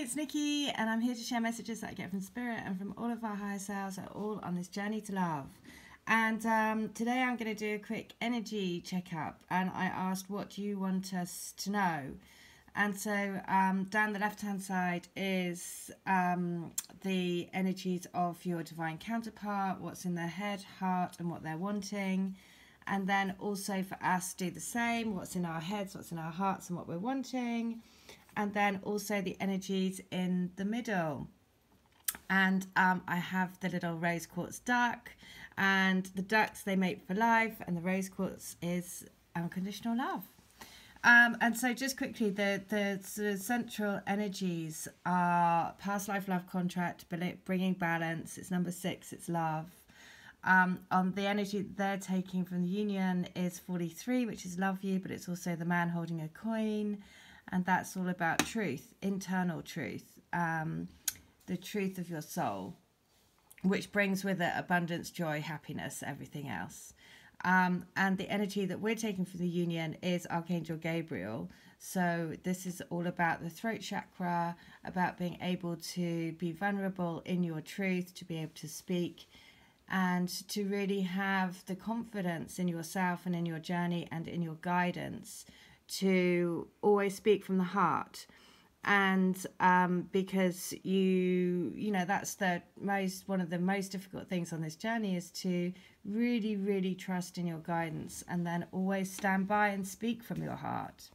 it's Nikki, and I'm here to share messages that I get from Spirit and from all of our higher selves that are all on this journey to love. And today I'm going to do a quick energy checkup, and I asked, what do you want us to know? And so down the left-hand side is the energies of your divine counterpart, what's in their head, heart, and what they're wanting. And then also for us, do the same, what's in our heads, what's in our hearts, and what we're wanting. And then also the energies in the middle. And I have the little rose quartz duck, and the ducks, they mate for life, and the rose quartz is unconditional love. And so just quickly, the sort of central energies are past life love contract, bringing balance. It's number 6, it's love. On the energy that they're taking from the union is 43, which is love you, but it's also the man holding a coin. And that's all about truth, internal truth, the truth of your soul, which brings with it abundance, joy, happiness, everything else. And the energy that we're taking from the union is Archangel Gabriel. So this is all about the throat chakra, about being able to be vulnerable in your truth, to be able to speak, and to really have the confidence in yourself and in your journey and in your guidance to always speak from the heart. And because you know, that's one of the most difficult things on this journey, is to really trust in your guidance, and then always stand by and speak from your heart,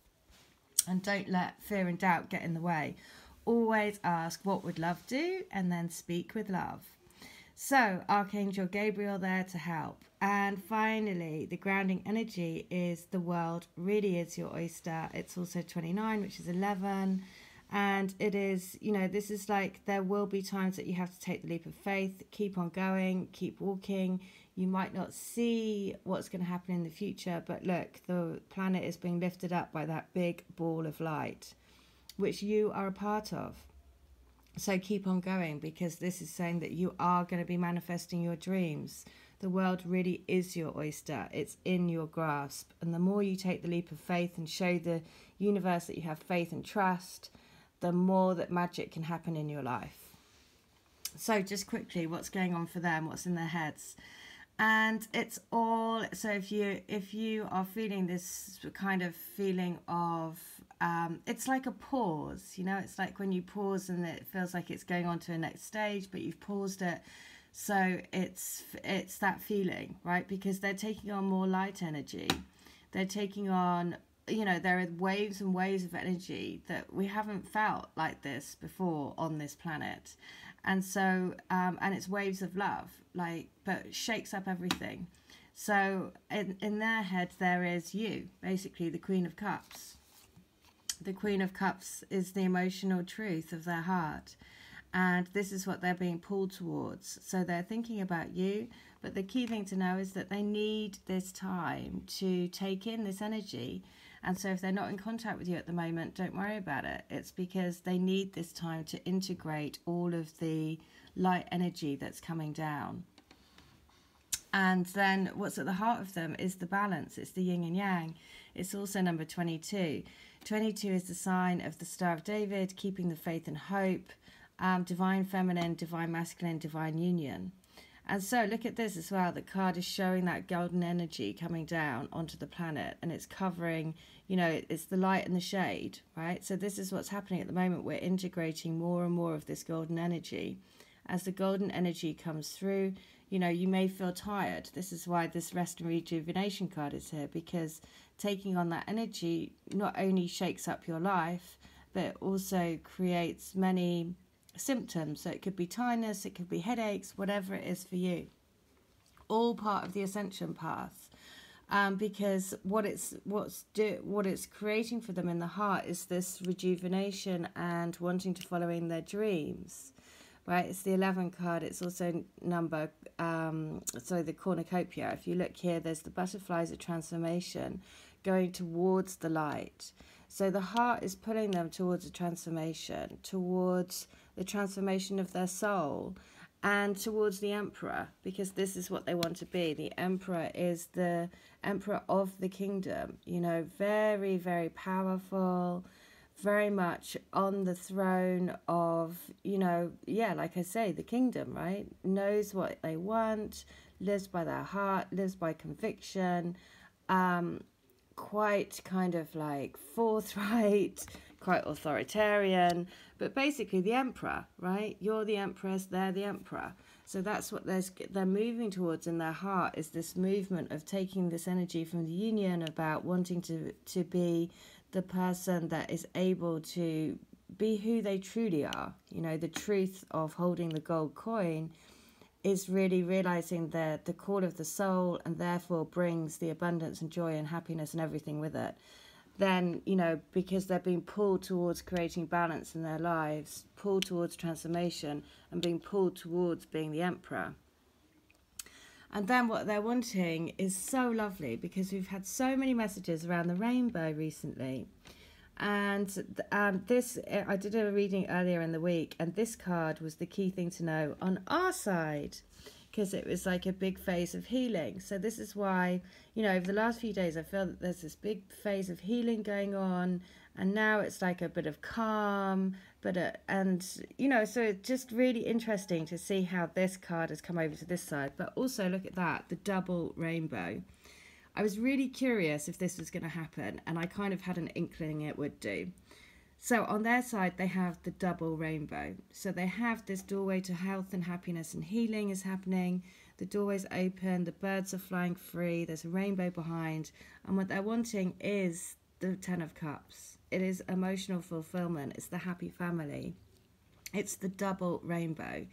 and don't let fear and doubt get in the way. Always ask, what would love do, and then speak with love. So Archangel Gabriel there to help. And finally, the grounding energy is the world really is your oyster. It's also 29, which is 11. And it is, you know, this is like, there will be times that you have to take the leap of faith, keep on going, keep walking. You might not see what's going to happen in the future, but look, the planet is being lifted up by that big ball of light, which you are a part of. So keep on going, because this is saying that you are going to be manifesting your dreams. The world really is your oyster. It's in your grasp. And the more you take the leap of faith and show the universe that you have faith and trust, the more that magic can happen in your life. So just quickly, what's going on for them? What's in their heads? And it's all, so if you are feeling this kind of feeling of, it's like a pause, you know, it's like when you pause and it feels like it's going on to a next stage, but you've paused it. So it's that feeling, right? Because they're taking on more light energy. They're taking on, you know, there are waves and waves of energy that we haven't felt like this before on this planet. And so, and it's waves of love, like, but shakes up everything. So in their head, there is you, basically the Queen of Cups. The Queen of Cups is the emotional truth of their heart. And this is what they're being pulled towards. So they're thinking about you. But the key thing to know is that they need this time to take in this energy. And so if they're not in contact with you at the moment, don't worry about it. It's because they need this time to integrate all of the light energy that's coming down. And then what's at the heart of them is the balance. It's the yin and yang. It's also number 22. 22 is the sign of the Star of David, keeping the faith and hope, divine feminine, divine masculine, divine union. And so look at this as well. The card is showing that golden energy coming down onto the planet, and it's covering, you know, it's the light and the shade, right? So this is what's happening at the moment. We're integrating more and more of this golden energy. As the golden energy comes through, you know, you may feel tired. This is why this rest and rejuvenation card is here, because taking on that energy not only shakes up your life, but it also creates many symptoms. So it could be tiredness, it could be headaches, whatever it is for you. All part of the ascension path. Because what it's creating for them in the heart is this rejuvenation and wanting to follow in their dreams. Right, it's the 11 card. It's also number, the cornucopia. If you look here, there's the butterflies of transformation going towards the light. So the heart is pulling them towards a transformation, towards the transformation of their soul, and towards the emperor, because this is what they want to be. The emperor is the emperor of the kingdom, you know, very, very powerful, very much on the throne of, like I say, the kingdom, right? Knows what they want, lives by their heart, lives by conviction, quite kind of like forthright, quite authoritarian, but basically the emperor, right? You're the empress, they're the emperor. So that's what they're moving towards in their heart, is this movement of taking this energy from the union about wanting to be the person that is able to be who they truly are. The truth of holding the gold coin is really realizing the call of the soul, and therefore brings the abundance and joy and happiness and everything with it. Then, because they're being pulled towards creating balance in their lives, pulled towards transformation, and being pulled towards being the emperor. And then what they're wanting is so lovely, because we've had so many messages around the rainbow recently. And this, I did a reading earlier in the week, and this card was the key thing to know on our side, because it was like a big phase of healing. So this is why, over the last few days, I feel that there's this big phase of healing going on, and now it's like a bit of calm, so it's just really interesting to see how this card has come over to this side. But also look at that, the double rainbow. I was really curious if this was going to happen, and I kind of had an inkling it would do. So on their side, they have the double rainbow. So they have this doorway to health and happiness and healing is happening. The doorway's open, the birds are flying free, there's a rainbow behind. And what they're wanting is the 10 of Cups. It is emotional fulfillment. It's the happy family. It's the double rainbow.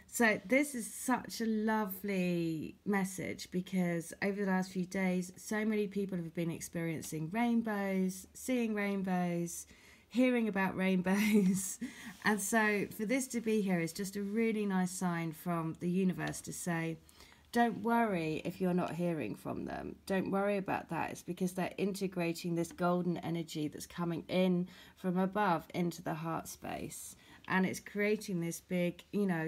So this is such a lovely message, because over the last few days, so many people have been experiencing rainbows, seeing rainbows, hearing about rainbows. And so for this to be here is just a really nice sign from the universe to say, don't worry if you're not hearing from them. Don't worry about that. It's because they're integrating this golden energy that's coming in from above into the heart space. And it's creating this big,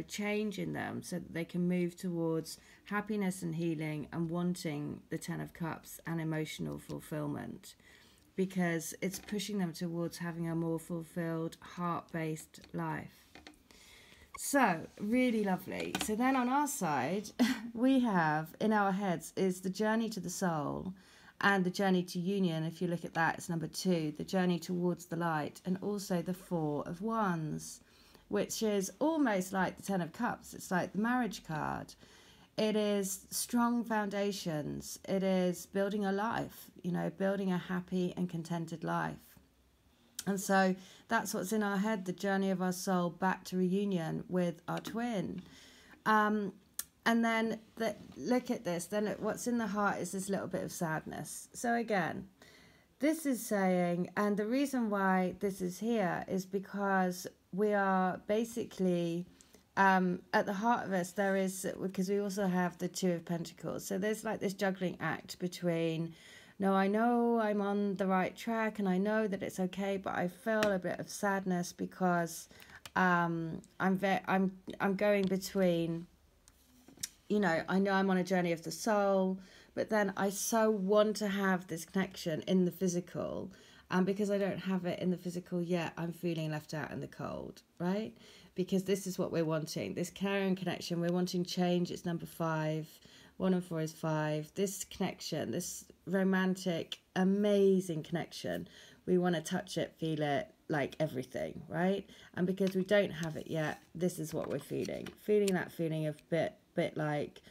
change in them, so that they can move towards happiness and healing and wanting the 10 of Cups and emotional fulfillment, because it's pushing them towards having a more fulfilled, heart-based life. So, really lovely. So then on our side, we have, in our heads, is the journey to the soul and the journey to union. If you look at that, it's number 2, the journey towards the light, and also the 4 of Wands, which is almost like the 10 of Cups. It's like the marriage card. It is strong foundations. It is building a life, building a happy and contented life. And so that's what's in our head, the journey of our soul back to reunion with our twin. And then look at this. Then what's in the heart is this little bit of sadness. So again, this is saying, and the reason why this is here is because we are basically, at the heart of us, there is, because we also have the 2 of Pentacles. So there's like this juggling act between, no, I know I'm on the right track and I know that it's okay, but I feel a bit of sadness because I'm going between, I know I'm on a journey of the soul, but then I so want to have this connection in the physical. And because I don't have it in the physical yet, I'm feeling left out in the cold, right? Because this is what we're wanting. This caring connection, we're wanting change. It's number 5. 1 and 4 is 5. This connection, this romantic, amazing connection, we want to touch it, feel it, like everything, right? And because we don't have it yet, this is what we're feeling. Feeling that feeling of bit like,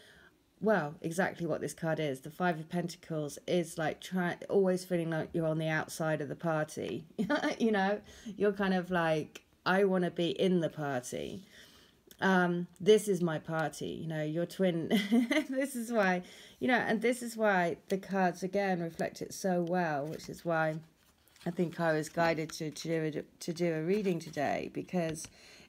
well, exactly what this card is. The 5 of Pentacles is like always feeling like you're on the outside of the party. You're kind of like, I want to be in the party. This is my party, your twin. This is why, and this is why the cards again reflect it so well, which is why I think I was guided to do a reading today, because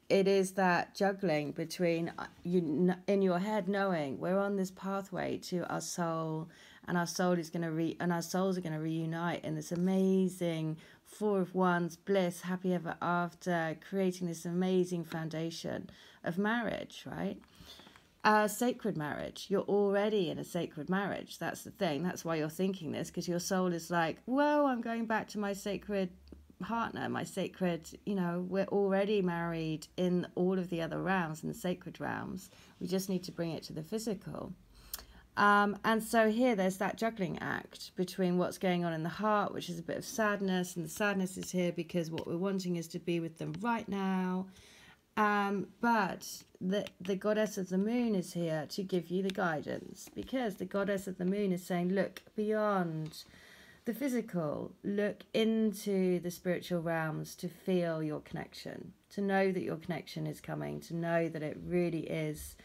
it is that juggling between you in your head knowing we're on this pathway to our soul, and our soul is going to and our souls are going to reunite in this amazing 4 of Wands bliss, happy ever after, creating this amazing foundation of marriage, right? Sacred marriage. You're already in a sacred marriage. That's the thing. That's why you're thinking this, because your soul is like, whoa, I'm going back to my sacred partner, my sacred, you know, we're already married in all of the other realms, in the sacred realms. We just need to bring it to the physical. And so here there's that juggling act between what's going on in the heart, which is a bit of sadness, and the sadness is here because what we're wanting is to be with them right now. But the goddess of the moon is here to give you the guidance, because the goddess of the moon is saying, look beyond the physical, look into the spiritual realms to feel your connection, to know that your connection is coming, to know that it really is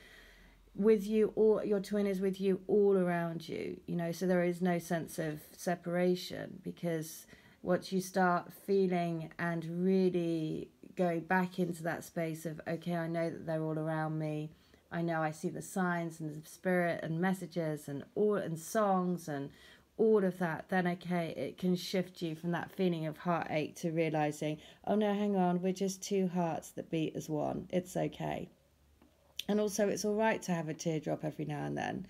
with you, or your twin is with you all around you, you know, so there is no sense of separation, because once you start feeling and really going back into that space of, okay, I know that they're all around me, I know I see the signs and the spirit and messages and all, and songs and all of that, then okay, it can shift you from that feeling of heartache to realizing, oh no, hang on, we're just two hearts that beat as one, it's okay. And also it's all right to have a teardrop every now and then,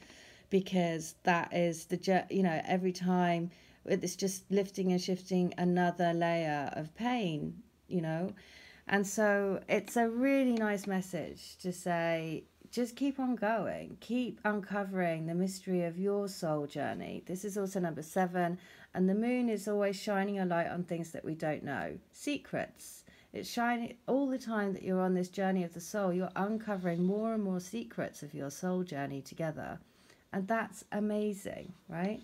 because that is the, you know, every time it's just lifting and shifting another layer of pain, you know. And so it's a really nice message to say, just keep on going, keep uncovering the mystery of your soul journey. This is also number 7, and the moon is always shining a light on things that we don't know, secrets. It's shining all the time that you're on this journey of the soul. You're uncovering more and more secrets of your soul journey together, and that's amazing, right?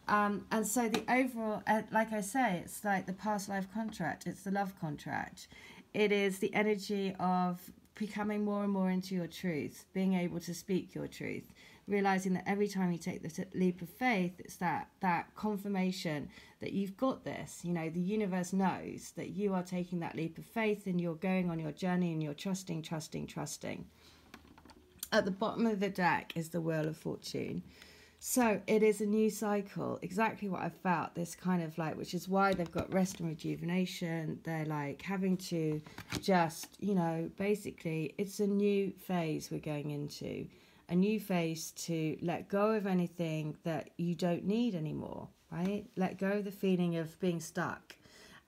And so the overall, like I say, it's like the past life contract, it's the love contract. It is the energy of becoming more and more into your truth, being able to speak your truth, realizing that every time you take the leap of faith, it's that confirmation that you've got this. You know, the universe knows that you are taking that leap of faith and you're going on your journey and you're trusting, trusting, trusting. At the bottom of the deck is the Wheel of Fortune. So it is a new cycle, exactly what I felt, this kind of like, which is why they've got rest and rejuvenation. They're like having to just, you know, basically it's a new phase we're going into, a new phase to let go of anything that you don't need anymore, right? Let go of the feeling of being stuck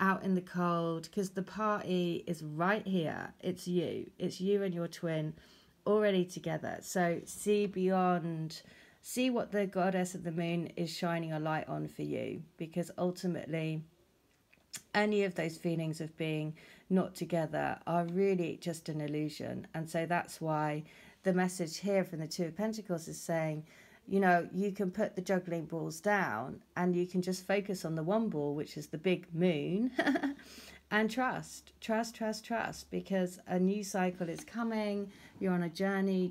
out in the cold, because the party is right here. It's you and your twin already together. So see beyond. See what the goddess of the moon is shining a light on for you, because ultimately any of those feelings of being not together are really just an illusion. And so that's why the message here from the Two of Pentacles is saying, you know, you can put the juggling balls down and you can just focus on the one ball, which is the big moon, and trust, because a new cycle is coming. You're on a journey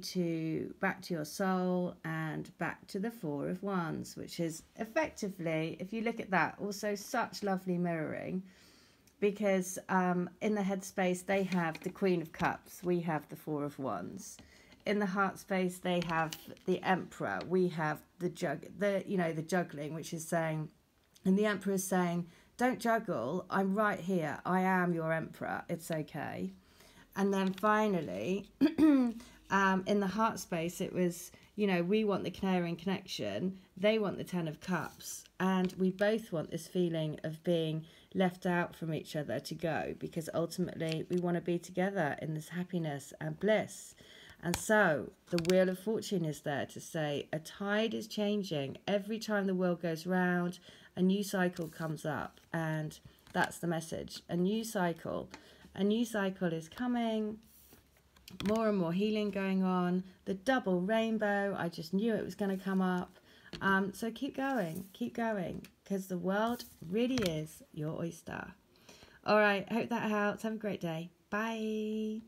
back to your soul and back to the Four of Wands, which is effectively, if you look at that, also such lovely mirroring, because in the headspace they have the Queen of Cups, we have the Four of Wands. In the heart space they have the Emperor, we have the juggling, which is saying, and the Emperor is saying, don't juggle, I'm right here, I am your Emperor, it's okay. And then finally, in the heart space, it was, you know, we want the caring connection, they want the Ten of Cups, and we both want this feeling of being left out from each other to go, because ultimately we want to be together in this happiness and bliss. And so the Wheel of Fortune is there to say a tide is changing. Every time the wheel goes round, a new cycle comes up, and that's the message. A new cycle is coming, more and more healing going on, the double rainbow, I just knew it was going to come up. So keep going, because the world really is your oyster. All right, hope that helps. Have a great day. Bye.